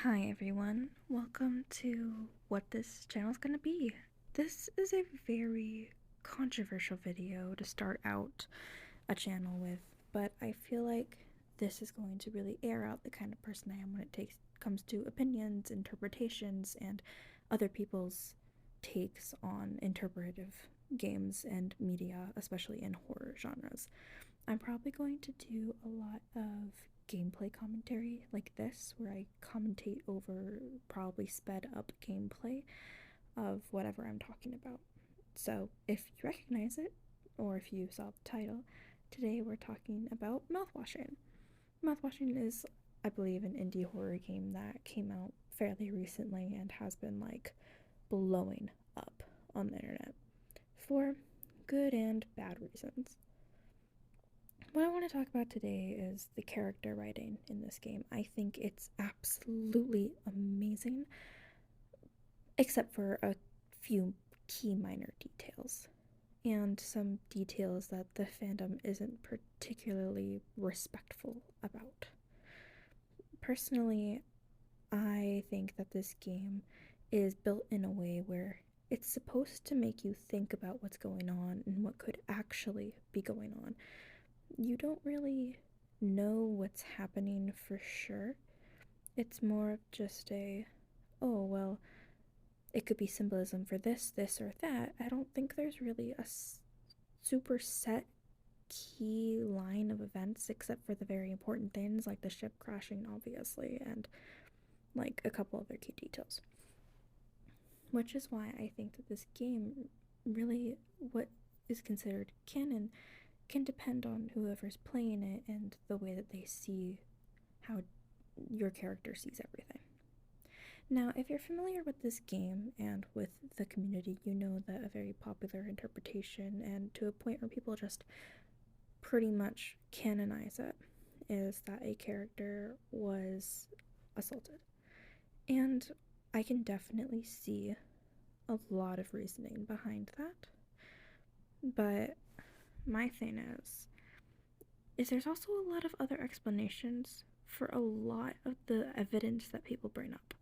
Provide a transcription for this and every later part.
Hi everyone, welcome to what this channel is going to be. This is a very controversial video to start out a channel with, but I feel like this is going to really air out the kind of person I am when it comes to opinions, interpretations, and other people's takes on interpretive games and media, especially in horror genres. I'm probably going to do a lot of gameplay commentary like this, where I commentate over probably sped up gameplay of whatever I'm talking about. So if you recognize it, or if you saw the title, today we're talking about Mouthwashing. Mouthwashing is, I believe, an indie horror game that came out fairly recently and has been like blowing up on the internet for good and bad reasons. What I want to talk about today is the character writing in this game. I think it's absolutely amazing, except for a few key minor details, and some details that the fandom isn't particularly respectful about. Personally, I think that this game is built in a way where it's supposed to make you think about what's going on and what could actually be going on. You don't really know what's happening for sure. It's more of just oh, well, it could be symbolism for this, or that. I don't think there's really a super set key line of events, except for the very important things like the ship crashing, obviously, and like a couple other key details. Which is why I think that this game really, what is considered canon, can depend on whoever's playing it and the way that they see how your character sees everything. Now, if you're familiar with this game and with the community, you know that a very popular interpretation, and to a point where people just pretty much canonize it, is that a character was assaulted. And I can definitely see a lot of reasoning behind that. But my thing is there's also a lot of other explanations for a lot of the evidence that people bring up.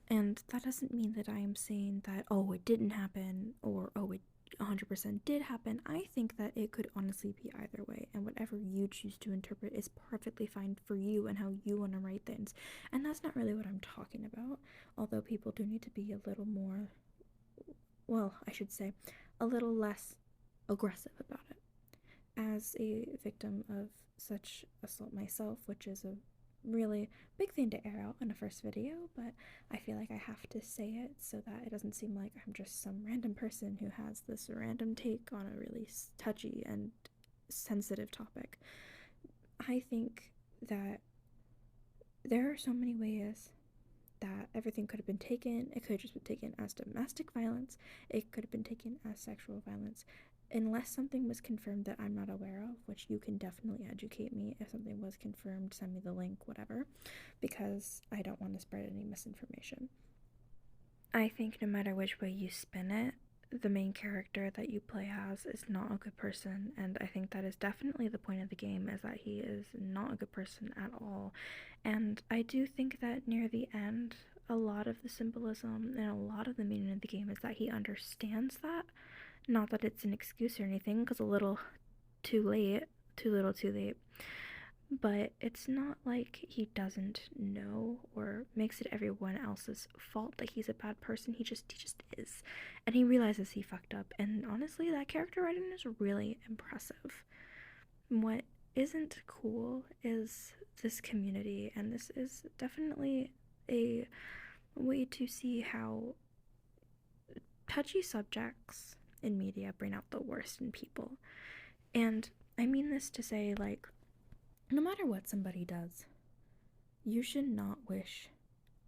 And that doesn't mean that I am saying that, oh, it didn't happen, or oh, it 100% did happen. I think that it could honestly be either way, and whatever you choose to interpret is perfectly fine for you and how you want to write things. And that's not really what I'm talking about, although people do need to be a little more, well, I should say, a little less aggressive about it. As a victim of such assault myself, which is a really big thing to air out in a first video, but I feel like I have to say it so that it doesn't seem like I'm just some random person who has this random take on a really touchy and sensitive topic. I think that there are so many ways that everything could have been taken. It could have just been taken as domestic violence. It could have been taken as sexual violence. Unless something was confirmed that I'm not aware of, which you can definitely educate me if something was confirmed, send me the link, whatever, because I don't want to spread any misinformation. I think no matter which way you spin it, the main character that you play as is not a good person, and I think that is definitely the point of the game, is that he is not a good person at all. And I do think that near the end, a lot of the symbolism and a lot of the meaning of the game is that he understands that. Not that it's an excuse or anything, because a little too late, too little too late. But it's not like he doesn't know or makes it everyone else's fault that he's a bad person. He just is. And he realizes he fucked up. And honestly, that character writing is really impressive. What isn't cool is this community, and this is definitely a way to see how touchy subjects in media bring out the worst in people. And I mean this to say, like, no matter what somebody does, you should not wish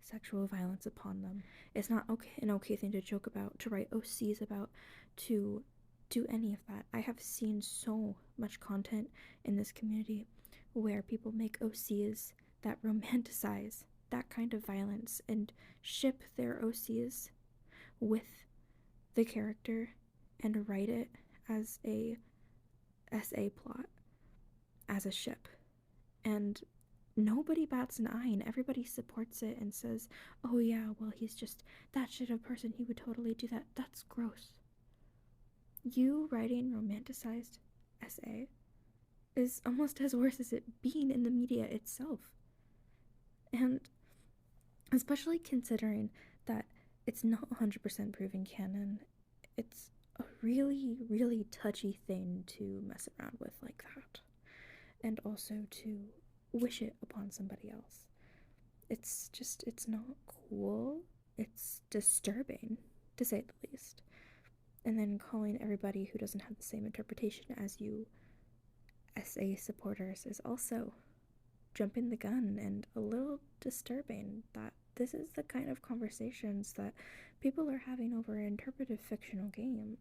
sexual violence upon them. It's not an okay thing to joke about, to write OCs about, to do any of that. I have seen so much content in this community where people make OCs that romanticize that kind of violence and ship their OCs with the character and write it as a SA plot, as a ship. And nobody bats an eye and everybody supports it and says, oh yeah, well, he's just that shit of person, he would totally do that. That's gross. You writing romanticized essay is almost as worse as it being in the media itself. And especially considering that it's not 100% proven canon, it's a really, really touchy thing to mess around with like that. And also to wish it upon somebody else. It's not cool. It's disturbing, to say the least. And then calling everybody who doesn't have the same interpretation as you SA supporters is also jumping the gun and a little disturbing that this is the kind of conversations that people are having over an interpretive fictional game.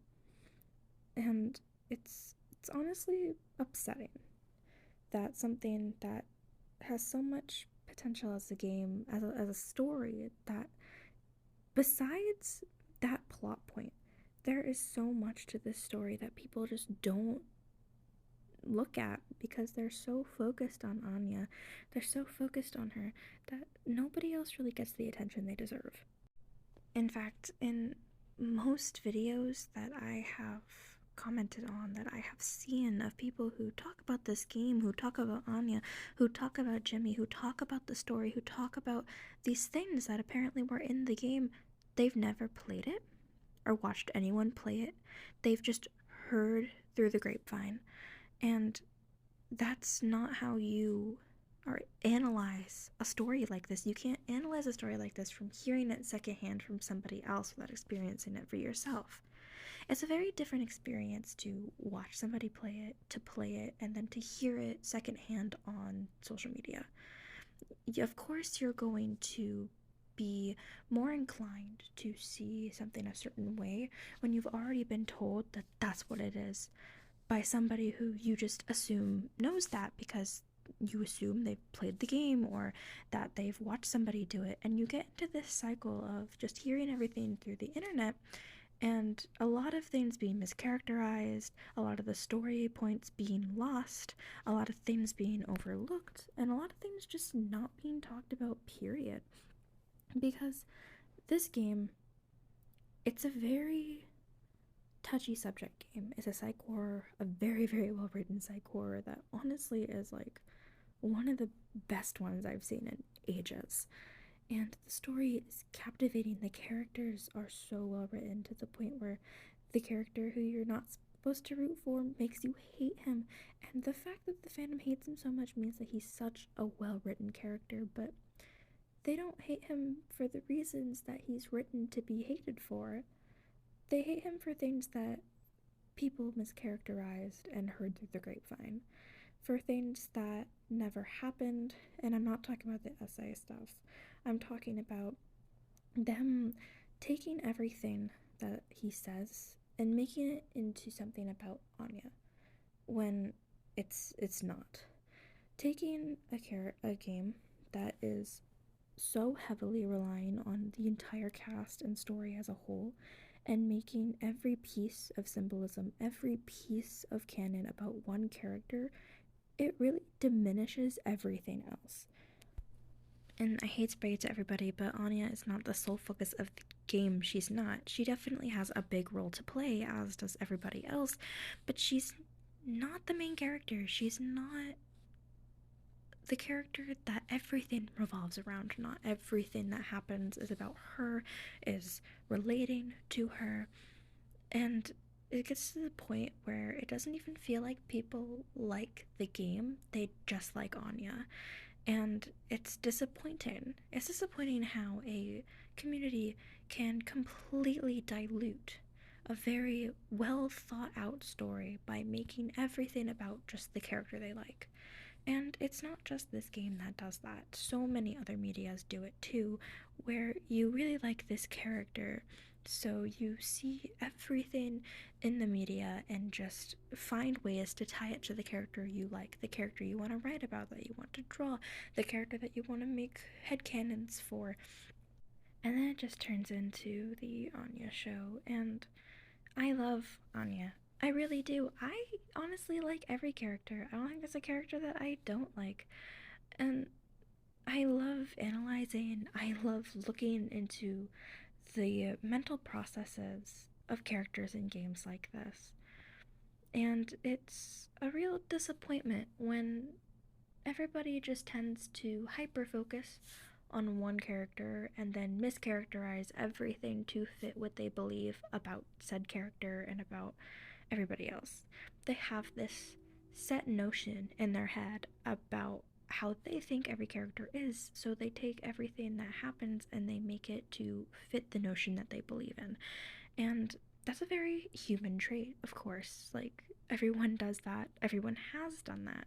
And it's honestly upsetting that something that has so much potential as a game, as a story, that besides that plot point, there is so much to this story that people just don't look at because they're so focused on Anya, they're so focused on her that nobody else really gets the attention they deserve. In fact, in most videos that I have commented on, that I have seen of people who talk about this game, who talk about Anya, who talk about Jimmy, who talk about the story, who talk about these things that apparently were in the game, they've never played it or watched anyone play it. They've just heard through the grapevine. And that's not how you or analyze a story like this. You can't analyze a story like this from hearing it secondhand from somebody else without experiencing it for yourself. It's a very different experience to watch somebody play it, and then to hear it secondhand on social media. Of course, you're going to be more inclined to see something a certain way when you've already been told that that's what it is by somebody who you just assume knows that because you assume they've played the game or that they've watched somebody do it, and you get into this cycle of just hearing everything through the internet and a lot of things being mischaracterized, a lot of the story points being lost, a lot of things being overlooked, and a lot of things just not being talked about, period. Because this game, it's a very touchy subject game. It's a psych horror, a very, very well written psych horror that honestly is like one of the best ones I've seen in ages. And the story is captivating. The characters are so well written to the point where the character who you're not supposed to root for makes you hate him. And the fact that the fandom hates him so much means that he's such a well written character, but they don't hate him for the reasons that he's written to be hated for. They hate him for things that people mischaracterized and heard through the grapevine, for things that never happened. And I'm not talking about the essay stuff. I'm talking about them taking everything that he says and making it into something about Anya when it's not. Taking a game that is so heavily relying on the entire cast and story as a whole and making every piece of symbolism, every piece of canon about one character, it really diminishes everything else. And I hate to break it to everybody, but Anya is not the sole focus of the game. She's not. She definitely has a big role to play, as does everybody else, but she's not the main character. She's not the character that everything revolves around. Not everything that happens is about her, is relating to her. And it gets to the point where it doesn't even feel like people like the game, they just like Anya. And it's disappointing. It's disappointing how a community can completely dilute a very well thought out story by making everything about just the character they like. And it's not just this game that does that. So many other medias do it too, where you really like this character, so you see everything in the media and just find ways to tie it to the character you like, the character you want to write about, that you want to draw, the character that you want to make headcanons for. And then it just turns into the Anya show, and I love Anya. I really do. I honestly like every character. I don't think there's a character that I don't like. And I love analyzing, I love looking into the mental processes of characters in games like this. And it's a real disappointment when everybody just tends to hyper focus on one character and then mischaracterize everything to fit what they believe about said character and about everybody else. They have this set notion in their head about how they think every character is, so they take everything that happens and they make it to fit the notion that they believe in. And that's a very human trait, of course. Like, everyone does that, everyone has done that.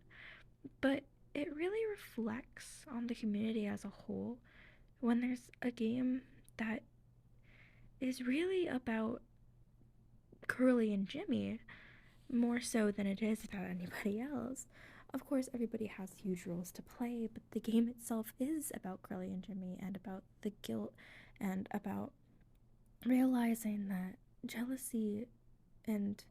But it really reflects on the community as a whole when there's a game that is really about Curly and Jimmy more so than it is about anybody else. Of course, everybody has huge roles to play, but the game itself is about Curly and Jimmy and about the guilt and about realizing that jealousy and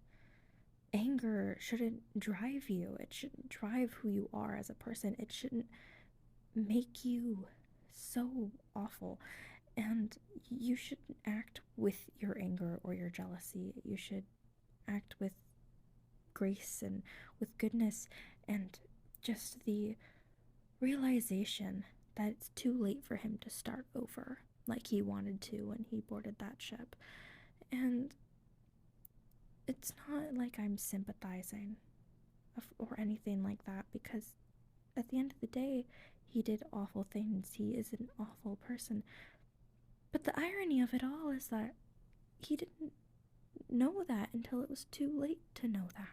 anger shouldn't drive you. It shouldn't drive who you are as a person. It shouldn't make you so awful. And you shouldn't act with your anger or your jealousy. You should act with grace and with goodness and just the realization that it's too late for him to start over like he wanted to when he boarded that ship. And it's not like I'm sympathizing or anything like that, because at the end of the day, he did awful things. He is an awful person. But the irony of it all is that he didn't know that until it was too late to know that.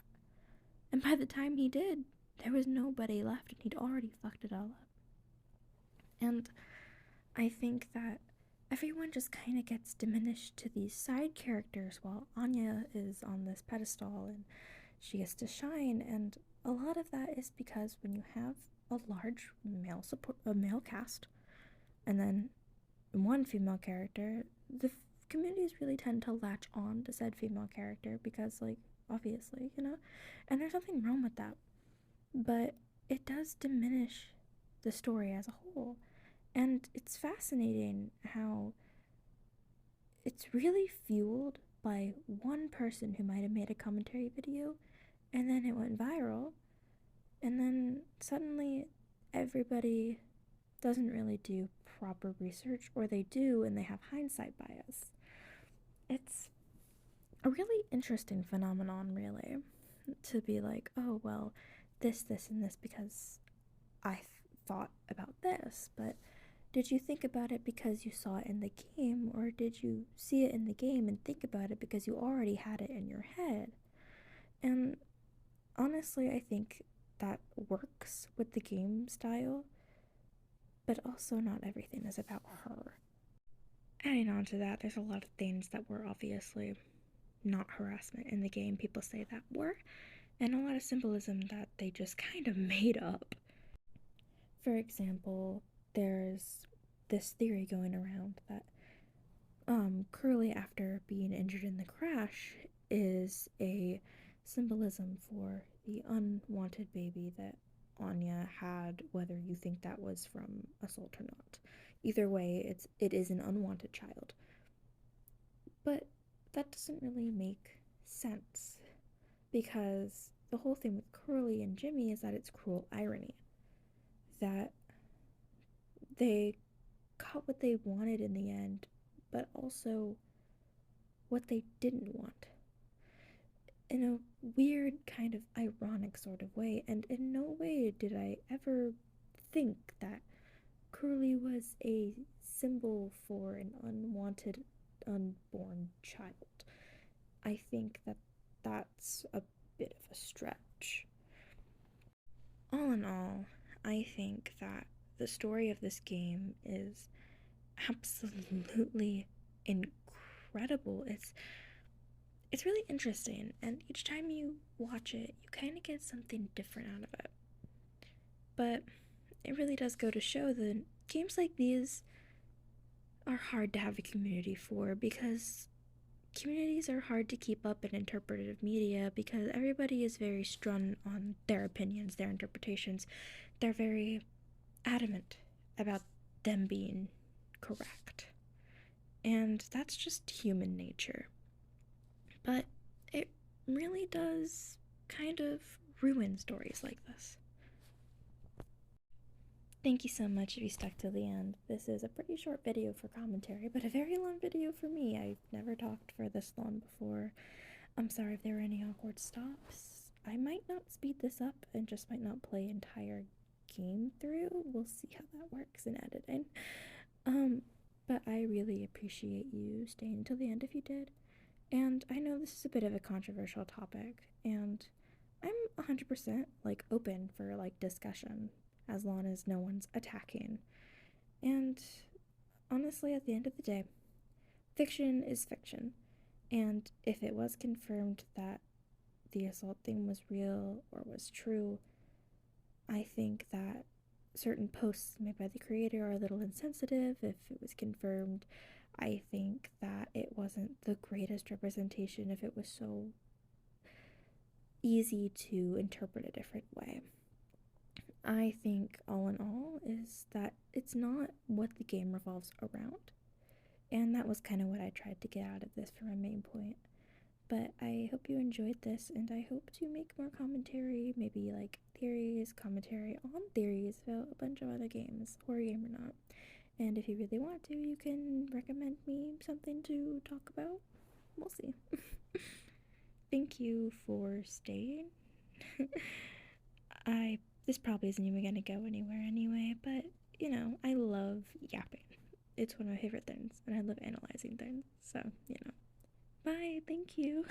And by the time he did, there was nobody left and he'd already fucked it all up. And I think that everyone just kind of gets diminished to these side characters while Anya is on this pedestal and she gets to shine. And a lot of that is because when you have a large male cast and then one female character, the communities really tend to latch on to said female character because, like, obviously, and there's nothing wrong with that. But it does diminish the story as a whole. And it's fascinating how it's really fueled by one person who might have made a commentary video and then it went viral, and then suddenly everybody doesn't really do proper research, or they do and they have hindsight bias. It's a really interesting phenomenon, really, to be like, oh, well, this, and this because thought about this, but did you think about it because you saw it in the game, or did you see it in the game and think about it because you already had it in your head? And honestly, I think that works with the game style, but also not everything is about her. Adding on to that, there's a lot of things that were obviously not harassment in the game, people say that were, and a lot of symbolism that they just kind of made up. For example, there's this theory going around that Curly, after being injured in the crash, is a symbolism for the unwanted baby that Anya had, whether you think that was from assault or not. Either way, it is an unwanted child. But that doesn't really make sense, because the whole thing with Curly and Jimmy is that it's cruel irony. That they got what they wanted in the end, but also what they didn't want. In a weird, kind of ironic sort of way, and in no way did I ever think that Curly was a symbol for an unwanted, unborn child. I think that that's a bit of a stretch. All in all, I think that the story of this game is absolutely incredible. It's really interesting, and each time you watch it, you kind of get something different out of it. But it really does go to show that games like these are hard to have a community for, because communities are hard to keep up in interpretive media because everybody is very strung on their opinions, their interpretations. They're very adamant about them being correct. And that's just human nature. But it really does kind of ruin stories like this. Thank you so much if you stuck to the end. This is a pretty short video for commentary, but a very long video for me. I've never talked for this long before. I'm sorry if there were any awkward stops. I might not speed this up and just might not play entire game through. We'll see how that works in editing. But I really appreciate you staying until the end if you did. And I know this is a bit of a controversial topic, and I'm 100% like open for like discussion as long as no one's attacking. And honestly, at the end of the day, fiction is fiction. And if it was confirmed that the assault thing was real or was true, I think that certain posts made by the creator are a little insensitive if it was confirmed. I think that it wasn't the greatest representation if it was so easy to interpret a different way. I think all in all is that it's not what the game revolves around. And that was kind of what I tried to get out of this for my main point. But I hope you enjoyed this, and I hope to make more commentary, maybe like theories, commentary on theories about a bunch of other games, horror game or not. And if you really want to, you can recommend me something to talk about. We'll see. Thank you for staying. This probably isn't even gonna go anywhere anyway, but you know, I love yapping. It's one of my favorite things, and I love analyzing things. So, you know. Bye, thank you.